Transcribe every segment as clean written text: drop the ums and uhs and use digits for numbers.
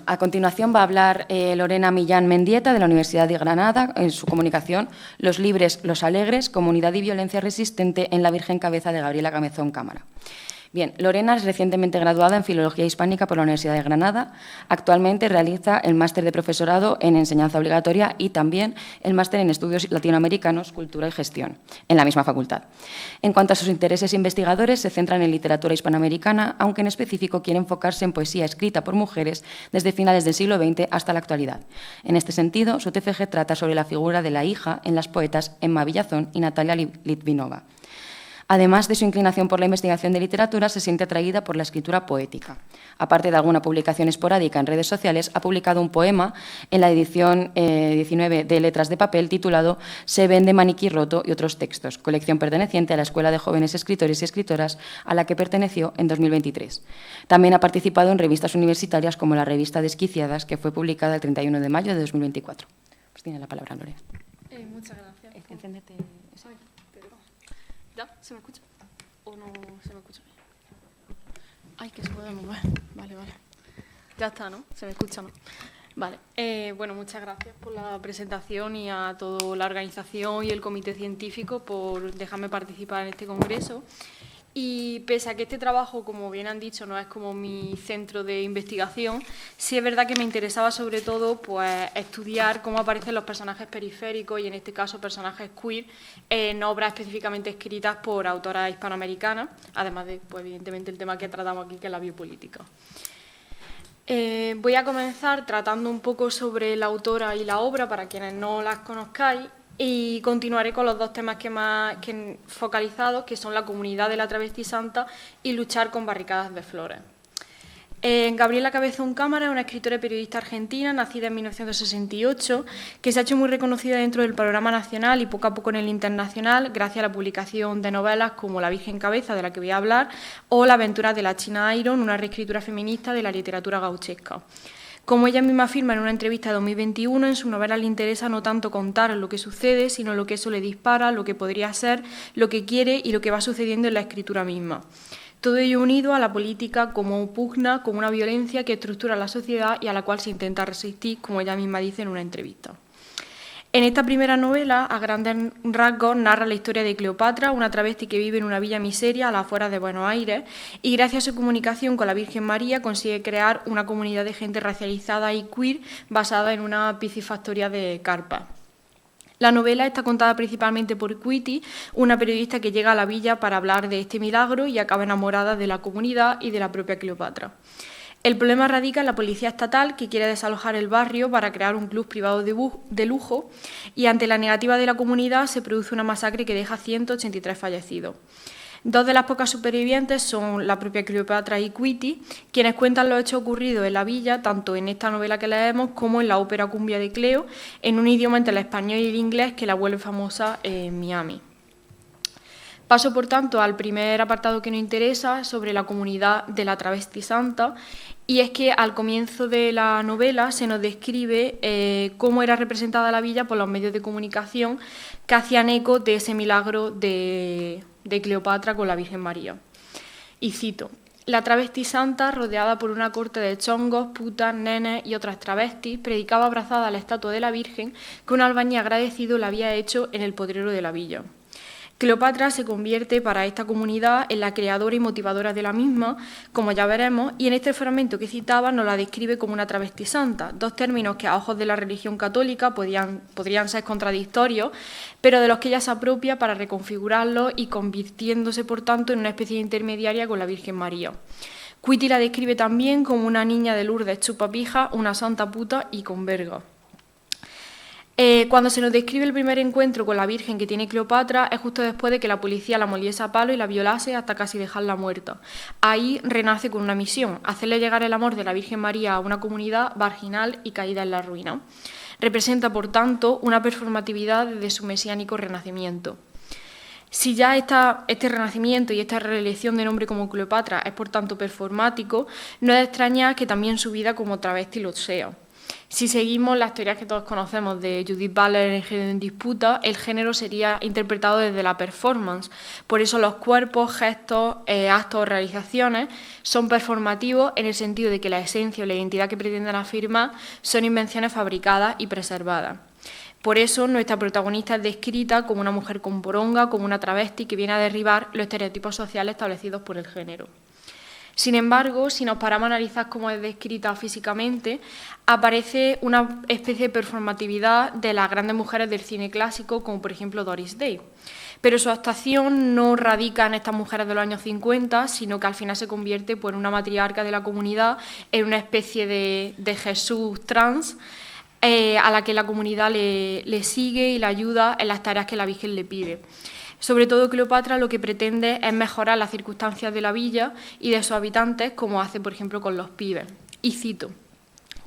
a continuación va a hablar Lorena Millán Mendieta, de la Universidad de Granada, en su comunicación Los libres, los alegres, comunidad y violencia resistente en la Virgen Cabeza, de Gabriela Cabezón Cámara. Bien, Lorena es recientemente graduada en Filología Hispánica por la Universidad de Granada. Actualmente realiza el máster de profesorado en Enseñanza Obligatoria y también el máster en Estudios Latinoamericanos, Cultura y Gestión, en la misma facultad. En cuanto a sus intereses investigadores, se centran en literatura hispanoamericana, aunque en específico quiere enfocarse en poesía escrita por mujeres desde finales del siglo XX hasta la actualidad. En este sentido, su TFG trata sobre la figura de la hija en las poetas Emma Villazón y Natalia Litvinova. Además de su inclinación por la investigación de literatura, se siente atraída por la escritura poética. Aparte de alguna publicación esporádica en redes sociales, ha publicado un poema en la edición 19 de Letras de Papel titulado Se vende maniquí roto y otros textos, colección perteneciente a la Escuela de Jóvenes Escritores y Escritoras, a la que perteneció en 2023. También ha participado en revistas universitarias como la revista Desquiciadas, que fue publicada el 31 de mayo de 2024. Pues tiene la palabra, Lorena. Muchas gracias. Encéndete. ¿Ya? ¿Se me escucha? ¿O no se me escucha bien? Ay, que se puede mover. Vale. Ya está, ¿no? Se me escucha, ¿no? Vale. Bueno, muchas gracias por la presentación y a toda la organización y el comité científico por dejarme participar en este congreso. Y pese a que este trabajo, como bien han dicho, no es como mi centro de investigación, sí es verdad que me interesaba sobre todo pues, estudiar cómo aparecen los personajes periféricos y en este caso personajes queer en obras específicamente escritas por autoras hispanoamericanas, además de, pues, evidentemente, el tema que tratamos aquí, que es la biopolítica. Voy a comenzar tratando un poco sobre la autora y la obra, para quienes no las conozcáis, y continuaré con los dos temas que he focalizado, que son la comunidad de la travesti santa y luchar con barricadas de flores. Gabriela Cabezón Cámara es una escritora y periodista argentina, nacida en 1968, que se ha hecho muy reconocida dentro del panorama nacional y poco a poco en el internacional, gracias a la publicación de novelas como La Virgen Cabeza, de la que voy a hablar, o La aventura de la China Iron, una reescritura feminista de la literatura gauchesca. Como ella misma afirma en una entrevista de 2021, en su novela le interesa no tanto contar lo que sucede, sino lo que eso le dispara, lo que podría ser, lo que quiere y lo que va sucediendo en la escritura misma. Todo ello unido a la política como pugna, como una violencia que estructura la sociedad y a la cual se intenta resistir, como ella misma dice en una entrevista. En esta primera novela, a grandes rasgos, narra la historia de Cleopatra, una travesti que vive en una villa miseria a las afueras de Buenos Aires y gracias a su comunicación con la Virgen María consigue crear una comunidad de gente racializada y queer basada en una piscifactoría de carpas. La novela está contada principalmente por Cuiti, una periodista que llega a la villa para hablar de este milagro y acaba enamorada de la comunidad y de la propia Cleopatra. El problema radica en la policía estatal, que quiere desalojar el barrio para crear un club privado de lujo, y ante la negativa de la comunidad se produce una masacre que deja 183 fallecidos. Dos de las pocas supervivientes son la propia Cleopatra y Cuiti, quienes cuentan los hechos ocurridos en la villa, tanto en esta novela que leemos como en la ópera Cumbia de Cleo, en un idioma entre el español y el inglés que la vuelve famosa en Miami. Paso, por tanto, al primer apartado que nos interesa, sobre la comunidad de la travesti santa, y es que al comienzo de la novela se nos describe cómo era representada la villa por los medios de comunicación que hacían eco de ese milagro de Cleopatra con la Virgen María. Y cito: la travesti santa, rodeada por una corte de chongos, putas, nenes y otras travestis, predicaba abrazada a la estatua de la Virgen que un albañil agradecido la había hecho en el potrero de la villa. Cleopatra se convierte para esta comunidad en la creadora y motivadora de la misma, como ya veremos, y en este fragmento que citaba nos la describe como una travesti santa, dos términos que a ojos de la religión católica podrían ser contradictorios, pero de los que ella se apropia para reconfigurarlos y convirtiéndose, por tanto, en una especie de intermediaria con la Virgen María. Cuiti la describe también como una niña de Lourdes chupapija, una santa puta y con verga. Cuando se nos describe el primer encuentro con la Virgen que tiene Cleopatra es justo después de que la policía la moliese a palo y la violase hasta casi dejarla muerta. Ahí renace con una misión: hacerle llegar el amor de la Virgen María a una comunidad marginal y caída en la ruina. Representa, por tanto, una performatividad de su mesiánico renacimiento. Si ya este renacimiento y esta reelección de nombre como Cleopatra es, por tanto, performático, no es de extrañar que también su vida como travesti lo sea. Si seguimos las teorías que todos conocemos de Judith Butler en Género en Disputa, el género sería interpretado desde la performance. Por eso los cuerpos, gestos, actos o realizaciones son performativos en el sentido de que la esencia o la identidad que pretenden afirmar son invenciones fabricadas y preservadas. Por eso nuestra protagonista es descrita como una mujer con poronga, como una travesti que viene a derribar los estereotipos sociales establecidos por el género. Sin embargo, si nos paramos a analizar cómo es descrita físicamente, aparece una especie de performatividad de las grandes mujeres del cine clásico, como por ejemplo Doris Day. Pero su actuación no radica en estas mujeres de los años 50, sino que al final se convierte en una matriarca de la comunidad, en una especie de Jesús trans, a la que la comunidad le sigue y le ayuda en las tareas que la Virgen le pide. Sobre todo, Cleopatra lo que pretende es mejorar las circunstancias de la villa y de sus habitantes, como hace, por ejemplo, con los pibes. Y cito: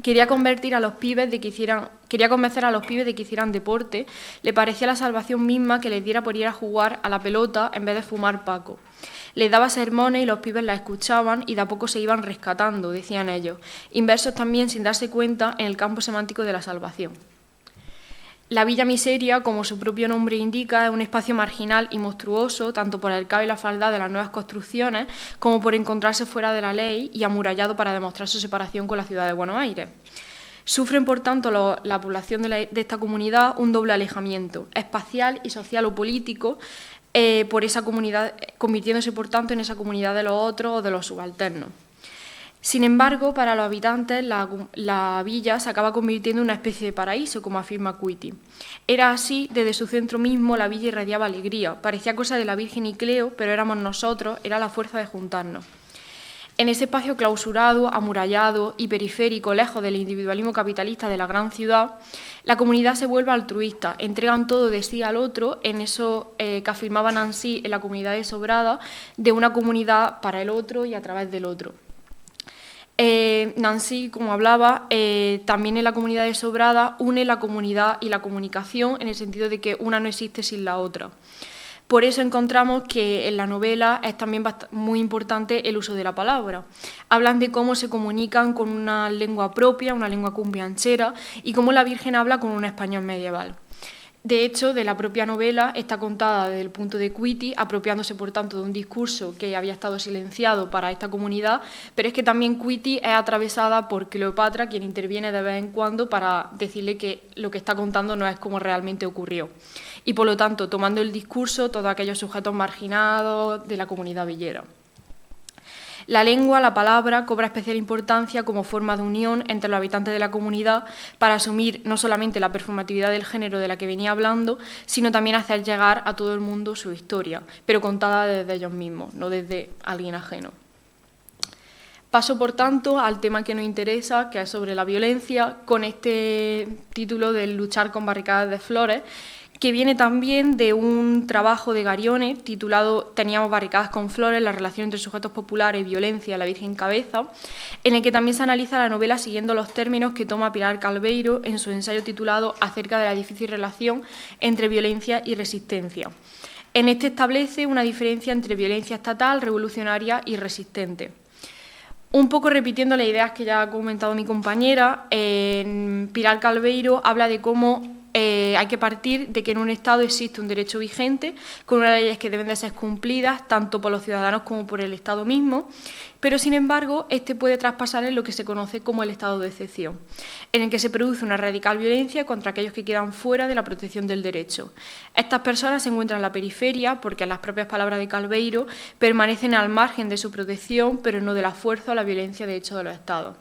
quería convencer a los pibes de que hicieran deporte, le parecía la salvación misma que les diera por ir a jugar a la pelota en vez de fumar paco. Les daba sermones y los pibes la escuchaban y de a poco se iban rescatando, decían ellos, inversos también sin darse cuenta en el campo semántico de la salvación. La Villa Miseria, como su propio nombre indica, es un espacio marginal y monstruoso, tanto por el caos y la falsedad de las nuevas construcciones, como por encontrarse fuera de la ley y amurallado para demostrar su separación con la ciudad de Buenos Aires. Sufren, por tanto, la población de esta comunidad un doble alejamiento, espacial y social o político, por esa comunidad, convirtiéndose, por tanto, en esa comunidad de los otros o de los subalternos. Sin embargo, para los habitantes, la villa se acaba convirtiendo en una especie de paraíso, como afirma Cuiti. Era así, desde su centro mismo, la villa irradiaba alegría. Parecía cosa de la Virgen y Cleo, pero éramos nosotros, era la fuerza de juntarnos. En ese espacio clausurado, amurallado y periférico, lejos del individualismo capitalista de la gran ciudad, la comunidad se vuelve altruista, entregan todo de sí al otro, en eso que afirmaba Nancy en la comunidad de Sobrada, de una comunidad para el otro y a través del otro. Nancy, como hablaba, también en la comunidad de Sobrada une la comunidad y la comunicación en el sentido de que una no existe sin la otra. Por eso encontramos que en la novela es también muy importante el uso de la palabra. Hablan de cómo se comunican con una lengua propia, una lengua cumbianchera, y cómo la Virgen habla con un español medieval. De hecho, de la propia novela está contada desde el punto de Cuiti, apropiándose, por tanto, de un discurso que había estado silenciado para esta comunidad, pero es que también Cuiti es atravesada por Cleopatra, quien interviene de vez en cuando para decirle que lo que está contando no es como realmente ocurrió. Y, por lo tanto, tomando el discurso todos aquellos sujetos marginados de la comunidad villera. La lengua, la palabra, cobra especial importancia como forma de unión entre los habitantes de la comunidad para asumir no solamente la performatividad del género de la que venía hablando, sino también hacer llegar a todo el mundo su historia, pero contada desde ellos mismos, no desde alguien ajeno. Paso, por tanto, al tema que nos interesa, que es sobre la violencia, con este título de Luchar con barricadas de flores, que viene también de un trabajo de Garione titulado Teníamos barricadas con flores, la relación entre sujetos populares y violencia, la Virgen Cabeza, en el que también se analiza la novela siguiendo los términos que toma Pilar Calveiro en su ensayo titulado Acerca de la difícil relación entre violencia y resistencia. En este establece una diferencia entre violencia estatal, revolucionaria y resistente. Un poco repitiendo las ideas que ya ha comentado mi compañera, Pilar Calveiro habla de cómo hay que partir de que en un Estado existe un derecho vigente, con unas leyes que deben de ser cumplidas tanto por los ciudadanos como por el Estado mismo, pero sin embargo este puede traspasar en lo que se conoce como el estado de excepción, en el que se produce una radical violencia contra aquellos que quedan fuera de la protección del derecho. Estas personas se encuentran en la periferia porque, en las propias palabras de Calveiro, permanecen al margen de su protección, pero no de la fuerza o la violencia de hecho de los Estados.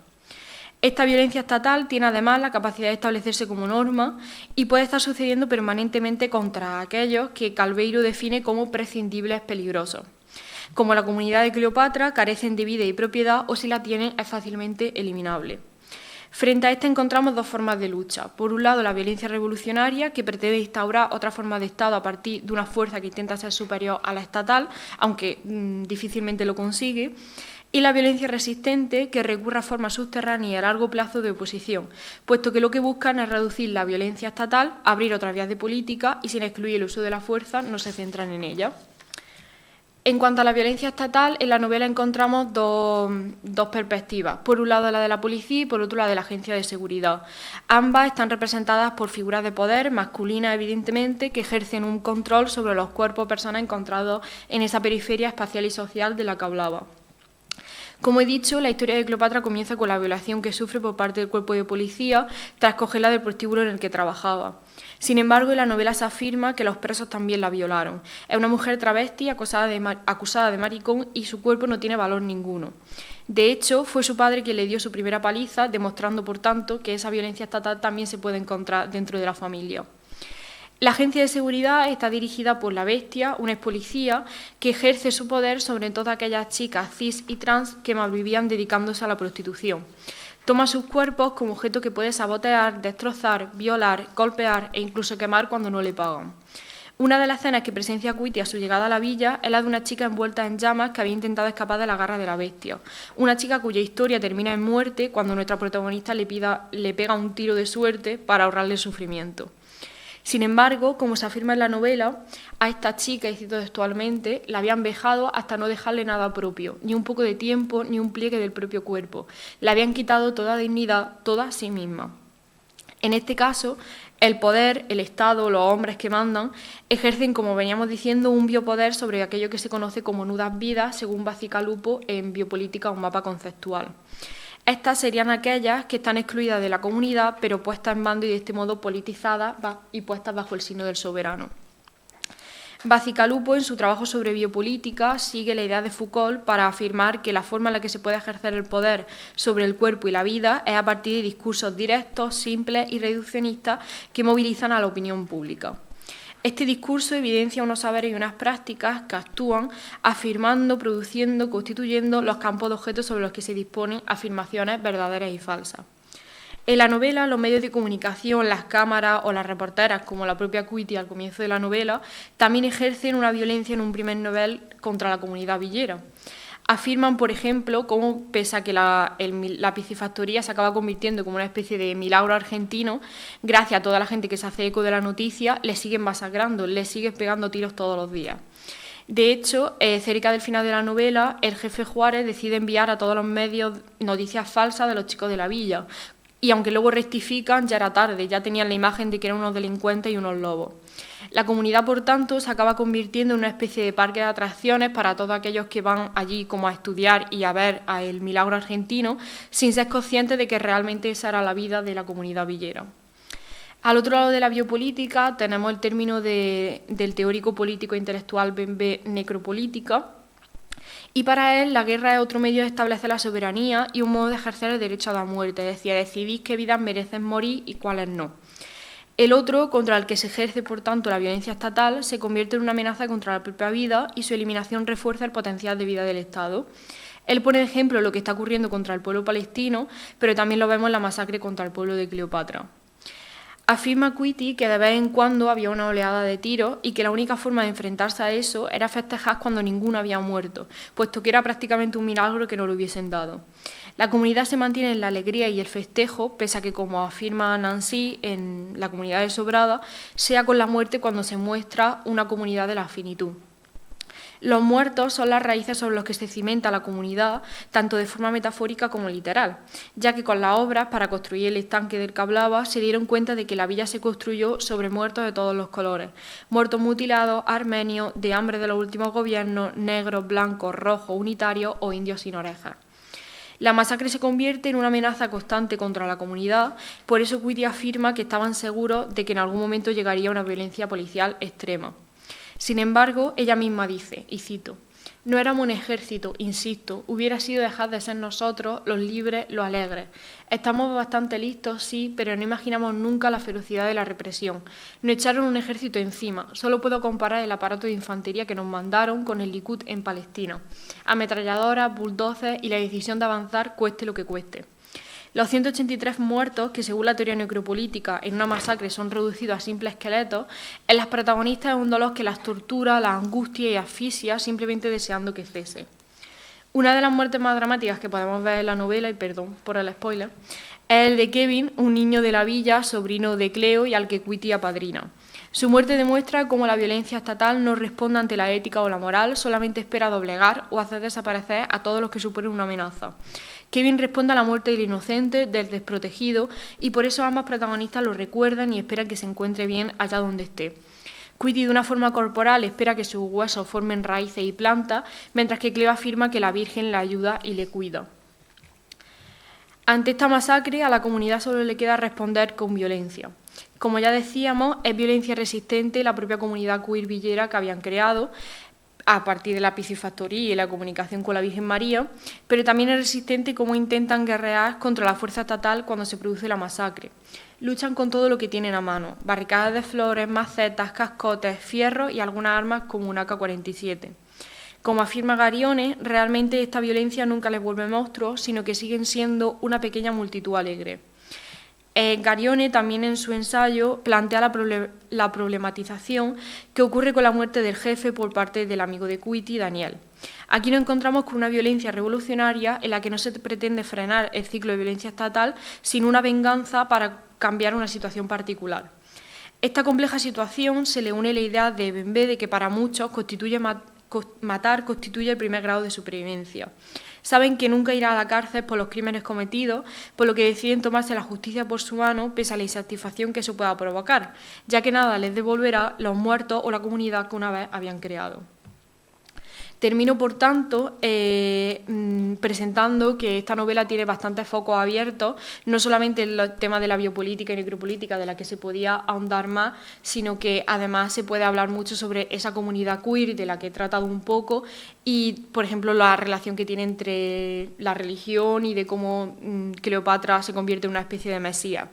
Esta violencia estatal tiene además la capacidad de establecerse como norma y puede estar sucediendo permanentemente contra aquellos que Calveiro define como prescindibles peligrosos. Como la comunidad de Cleopatra, carecen de vida y propiedad o si la tienen es fácilmente eliminable. Frente a esta encontramos dos formas de lucha. Por un lado, la violencia revolucionaria, que pretende instaurar otra forma de Estado a partir de una fuerza que intenta ser superior a la estatal, aunque difícilmente lo consigue. Y la violencia resistente, que recurre a formas subterráneas y a largo plazo de oposición, puesto que lo que buscan es reducir la violencia estatal, abrir otras vías de política y, sin excluir el uso de la fuerza, no se centran en ella. En cuanto a la violencia estatal, en la novela encontramos dos perspectivas. Por un lado la de la policía y por otro la de la agencia de seguridad. Ambas están representadas por figuras de poder, masculinas evidentemente, que ejercen un control sobre los cuerpos de personas encontrados en esa periferia espacial y social de la que hablaba. Como he dicho, la historia de Cleopatra comienza con la violación que sufre por parte del cuerpo de policía tras cogerla del prostíbulo en el que trabajaba. Sin embargo, en la novela se afirma que los presos también la violaron. Es una mujer travesti acusada de maricón y su cuerpo no tiene valor ninguno. De hecho, fue su padre quien le dio su primera paliza, demostrando, por tanto, que esa violencia estatal también se puede encontrar dentro de la familia. La agencia de seguridad está dirigida por la Bestia, una expolicía que ejerce su poder sobre todas aquellas chicas cis y trans que malvivían dedicándose a la prostitución. Toma sus cuerpos como objeto que puede sabotear, destrozar, violar, golpear e incluso quemar cuando no le pagan. Una de las escenas que presencia Cuiti a su llegada a la villa es la de una chica envuelta en llamas que había intentado escapar de la garra de la Bestia. Una chica cuya historia termina en muerte cuando nuestra protagonista le pega un tiro de suerte para ahorrarle el sufrimiento. Sin embargo, como se afirma en la novela, a esta chica, y cito textualmente, la habían vejado hasta no dejarle nada propio, ni un poco de tiempo, ni un pliegue del propio cuerpo. Le habían quitado toda dignidad, toda a sí misma. En este caso, el poder, el Estado, los hombres que mandan, ejercen, como veníamos diciendo, un biopoder sobre aquello que se conoce como nudas vidas, según Bacigalupo en Biopolítica, un mapa conceptual. Estas serían aquellas que están excluidas de la comunidad, pero puestas en bando y de este modo politizadas y puestas bajo el signo del soberano. Bacigalupo, en su trabajo sobre biopolítica, sigue la idea de Foucault para afirmar que la forma en la que se puede ejercer el poder sobre el cuerpo y la vida es a partir de discursos directos, simples y reduccionistas que movilizan a la opinión pública. Este discurso evidencia unos saberes y unas prácticas que actúan afirmando, produciendo, constituyendo los campos de objetos sobre los que se disponen afirmaciones verdaderas y falsas. En la novela, los medios de comunicación, las cámaras o las reporteras, como la propia Cuiti al comienzo de la novela, también ejercen una violencia en un primer nivel contra la comunidad villera. Afirman, por ejemplo, cómo, pese a que la piscifactoría se acaba convirtiendo como una especie de milagro argentino, gracias a toda la gente que se hace eco de la noticia, le siguen masacrando, le siguen pegando tiros todos los días. De hecho, cerca del final de la novela, el jefe Juárez decide enviar a todos los medios noticias falsas de los chicos de la villa. Y aunque luego rectifican, ya era tarde, ya tenían la imagen de que eran unos delincuentes y unos lobos. La comunidad, por tanto, se acaba convirtiendo en una especie de parque de atracciones para todos aquellos que van allí como a estudiar y a ver el milagro argentino, sin ser conscientes de que realmente esa era la vida de la comunidad villera. Al otro lado de la biopolítica tenemos el término del teórico político e intelectual Bembe necropolítica, y para él la guerra es otro medio de establecer la soberanía y un modo de ejercer el derecho a la muerte, es decir, decidir qué vidas merecen morir y cuáles no. El otro, contra el que se ejerce, por tanto, la violencia estatal, se convierte en una amenaza contra la propia vida y su eliminación refuerza el potencial de vida del Estado. Él pone de ejemplo lo que está ocurriendo contra el pueblo palestino, pero también lo vemos en la masacre contra el pueblo de Cleopatra. Afirma Cuiti que de vez en cuando había una oleada de tiros y que la única forma de enfrentarse a eso era festejar cuando ninguno había muerto, puesto que era prácticamente un milagro que no lo hubiesen dado. La comunidad se mantiene en la alegría y el festejo, pese a que, como afirma Nancy en la comunidad de Sobrada, sea con la muerte cuando se muestra una comunidad de la finitud. Los muertos son las raíces sobre las que se cimenta la comunidad, tanto de forma metafórica como literal, ya que con las obras para construir el estanque del que hablaba se dieron cuenta de que la villa se construyó sobre muertos de todos los colores, muertos mutilados, armenios, de hambre de los últimos gobiernos, negros, blancos, rojos, unitarios o indios sin orejas. La masacre se convierte en una amenaza constante contra la comunidad, por eso Cuiti afirma que estaban seguros de que en algún momento llegaría una violencia policial extrema. Sin embargo, ella misma dice, y cito, «No éramos un ejército, insisto, hubiera sido dejar de ser nosotros, los libres, los alegres. Estamos bastante listos, sí, pero no imaginamos nunca la ferocidad de la represión. Nos echaron un ejército encima, solo puedo comparar el aparato de infantería que nos mandaron con el Likud en Palestina. Ametralladoras, bulldozers y la decisión de avanzar cueste lo que cueste». Los 183 muertos, que según la teoría necropolítica en una masacre son reducidos a simples esqueletos, en las protagonistas es un dolor que las tortura, las angustia y asfixia, simplemente deseando que cese. Una de las muertes más dramáticas que podemos ver en la novela, y perdón por el spoiler, es el de Kevin, un niño de la villa, sobrino de Cleo y al que Cuiti apadrina. Su muerte demuestra cómo la violencia estatal no responde ante la ética o la moral, solamente espera doblegar o hacer desaparecer a todos los que suponen una amenaza. Kevin responde a la muerte del inocente, del desprotegido, y por eso ambas protagonistas lo recuerdan y esperan que se encuentre bien allá donde esté. Quitty, de una forma corporal, espera que sus huesos formen raíces y plantas, mientras que Cleo afirma que la Virgen la ayuda y le cuida. Ante esta masacre, a la comunidad solo le queda responder con violencia. Como ya decíamos, es violencia resistente la propia comunidad queer villera que habían creado a partir de la piscifactoría y la comunicación con la Virgen María, pero también es resistente cómo intentan guerrear contra la fuerza estatal cuando se produce la masacre. Luchan con todo lo que tienen a mano, barricadas de flores, macetas, cascotes, fierros y algunas armas como un AK-47. Como afirma Garione, realmente esta violencia nunca les vuelve monstruos, sino que siguen siendo una pequeña multitud alegre. Garione también en su ensayo plantea la problematización que ocurre con la muerte del jefe por parte del amigo de Quitty, Daniel. Aquí nos encontramos con una violencia revolucionaria en la que no se pretende frenar el ciclo de violencia estatal, sino una venganza para cambiar una situación particular. Esta compleja situación se le une la idea de Bembe de que para muchos matar constituye el primer grado de supervivencia. Saben que nunca irá a la cárcel por los crímenes cometidos, por lo que deciden tomarse la justicia por su mano, pese a la insatisfacción que eso pueda provocar, ya que nada les devolverá los muertos o la comunidad que una vez habían creado. Termino, por tanto, presentando que esta novela tiene bastantes focos abiertos, no solamente el tema de la biopolítica y necropolítica, de la que se podía ahondar más, sino que además se puede hablar mucho sobre esa comunidad queer, de la que he tratado un poco, y, por ejemplo, la relación que tiene entre la religión y de cómo Cleopatra se convierte en una especie de mesías.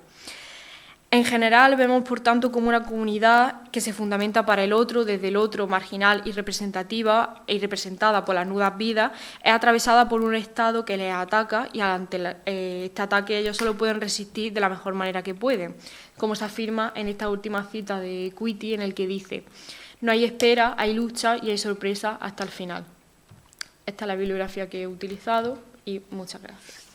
En general, vemos, por tanto, como una comunidad que se fundamenta para el otro, desde el otro marginal y representativa y representada por las nudas vidas, es atravesada por un Estado que les ataca y ante este ataque ellos solo pueden resistir de la mejor manera que pueden, como se afirma en esta última cita de Quitty, en el que dice: no hay espera, hay lucha y hay sorpresa hasta el final. Esta es la bibliografía que he utilizado y muchas gracias.